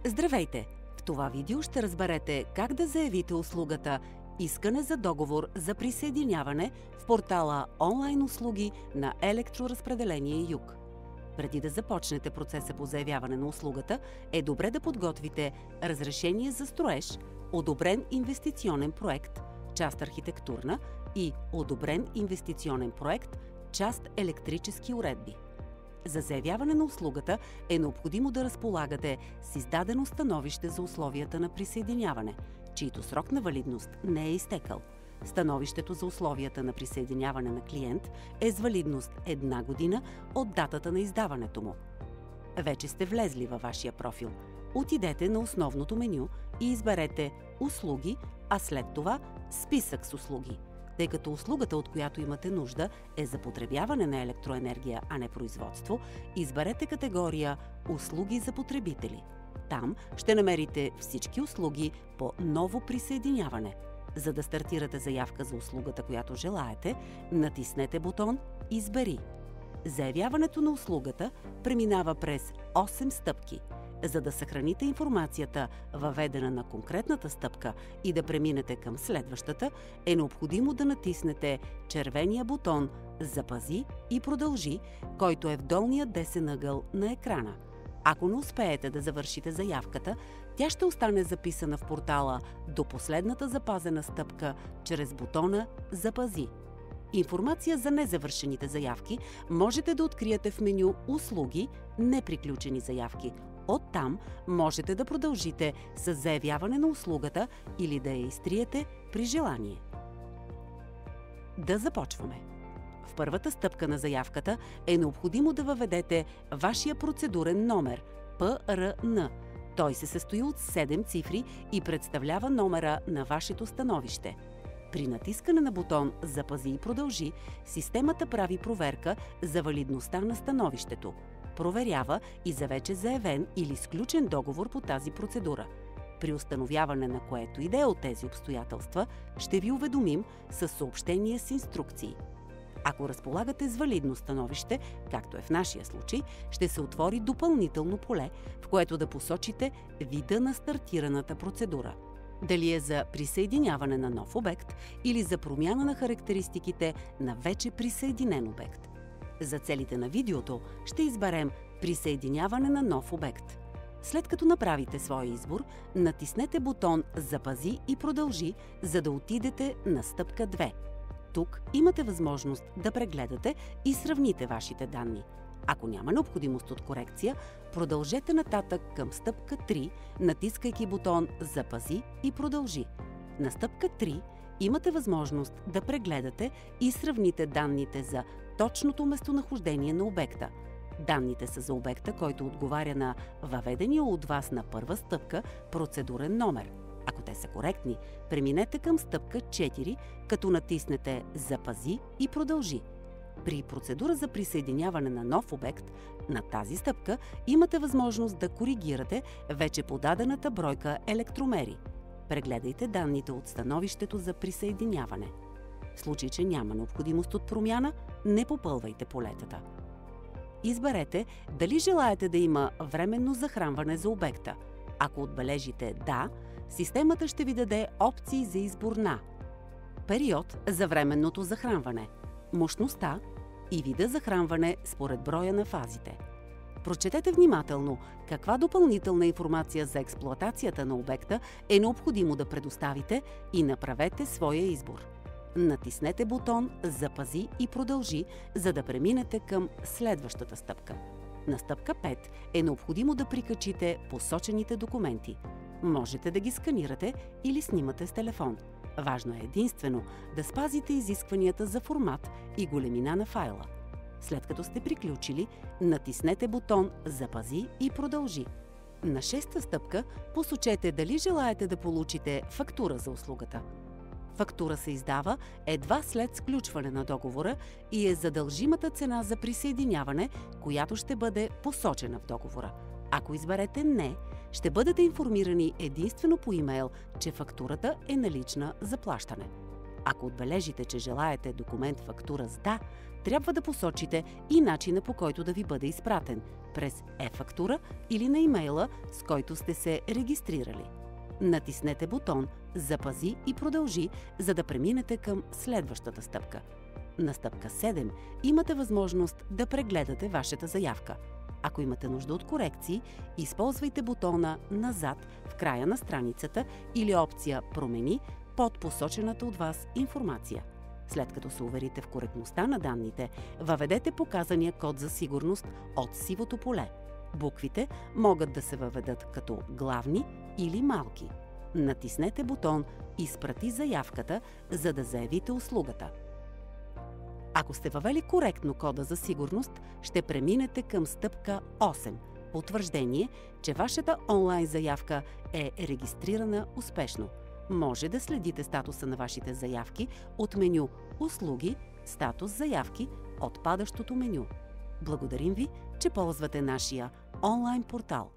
Здравейте! В това видео ще разберете как да заявите услугата Искане за договор за присъединяване в портала онлайн услуги на Електроразпределение Юг. Преди да започнете процеса по заявяване на услугата, е добре да подготвите разрешение за строеж, одобрен инвестиционен проект, част архитектурна и одобрен инвестиционен проект, част електрически уредби. За заявяване на услугата е необходимо да разполагате с издадено становище за условията на присъединяване, чийто срок на валидност не е изтекал. Становището за условията на присъединяване на клиент е с валидност 1 година от датата на издаването му. Вече сте влезли във вашия профил. Отидете на основното меню и изберете Услуги, а след това Списък с услуги. Тъй като услугата, от която имате нужда, е за потребяване на електроенергия, а не производство, изберете категория Услуги за потребители. Там ще намерите всички услуги по ново присъединяване. За да стартирате заявка за услугата, която желаете, натиснете бутон Избери. Заявяването на услугата преминава през 8 стъпки. За да съхраните информацията, въведена на конкретната стъпка, и да преминете към следващата, е необходимо да натиснете червения бутон Запази и продължи, който е в долния десен ъгъл на екрана. Ако не успеете да завършите заявката, тя ще остане записана в портала до последната запазена стъпка чрез бутона Запази. Информация за незавършените заявки можете да откриете в меню Услуги, неприключени заявки. Оттам можете да продължите с заявяване на услугата или да я изтриете при желание. Да започваме. В първата стъпка на заявката е необходимо да въведете вашия процедурен номер – ПРН. Той се състои от 7 цифри и представлява номера на вашето становище. При натискане на бутон Запази и продължи, системата прави проверка за валидността на становището. Проверява и за вече заявен или сключен договор по тази процедура. При установяване на което и да е от тези обстоятелства, ще ви уведомим със съобщение с инструкции. Ако разполагате с валидно становище, както е в нашия случай, ще се отвори допълнително поле, в което да посочите вида на стартираната процедура. Дали е за присъединяване на нов обект или за промяна на характеристиките на вече присъединен обект. За целите на видеото ще изберем присъединяване на нов обект. След като направите своя избор, натиснете бутон Запази и продължи, за да отидете на стъпка 2. Тук имате възможност да прегледате и сравните вашите данни. Ако няма необходимост от корекция, продължете нататък към стъпка 3, натискайки бутон Запази и продължи. На стъпка 3 имате възможност да прегледате и сравните данните за точното местонахождение на обекта. Данните са за обекта, който отговаря на въведения от вас на първа стъпка процедурен номер. Ако те са коректни, преминете към стъпка 4, като натиснете Запази и продължи. При процедура за присъединяване на нов обект, на тази стъпка имате възможност да коригирате вече подадената бройка електромери. Прегледайте данните от становището за присъединяване. В случай, че няма необходимост от промяна, не попълвайте полетата. Изберете дали желаете да има временно захранване за обекта. Ако отбележите «Да», системата ще ви даде опции за избор на период за временното захранване, мощността и вида захранване според броя на фазите. Прочетете внимателно каква допълнителна информация за експлоатацията на обекта е необходимо да предоставите и направете своя избор. Натиснете бутон Запази и продължи, за да преминете към следващата стъпка. На стъпка 5 е необходимо да прикачите посочените документи. Можете да ги сканирате или снимате с телефон. Важно е единствено да спазите изискванията за формат и големина на файла. След като сте приключили, натиснете бутон Запази и продължи. На 6-та стъпка посочете дали желаете да получите фактура за услугата. Фактура се издава едва след сключване на договора и е задължимата цена за присъединяване, която ще бъде посочена в договора. Ако изберете «Не», ще бъдете информирани единствено по имейл, че фактурата е налична за плащане. Ако отбележите, че желаете документ фактура с «да», трябва да посочите и начина, по който да ви бъде изпратен – през e-фактура или на имейла, с който сте се регистрирали. Натиснете бутон «Запази и продължи», за да преминете към следващата стъпка. На стъпка 7 имате възможност да прегледате вашата заявка. Ако имате нужда от корекции, използвайте бутона «Назад» в края на страницата или опция «Промени» под посочената от вас информация. След като се уверите в коректността на данните, въведете показания код за сигурност от сивото поле. Буквите могат да се въведат като главни или малки. Натиснете бутон «Изпрати заявката», за да заявите услугата. Ако сте въвели коректно кода за сигурност, ще преминете към стъпка 8 – потвърждение, че вашата онлайн заявка е регистрирана успешно. Може да следите статуса на вашите заявки от меню «Услуги», «Статус заявки» от падащото меню. Благодарим ви, че ползвате нашия онлайн портал.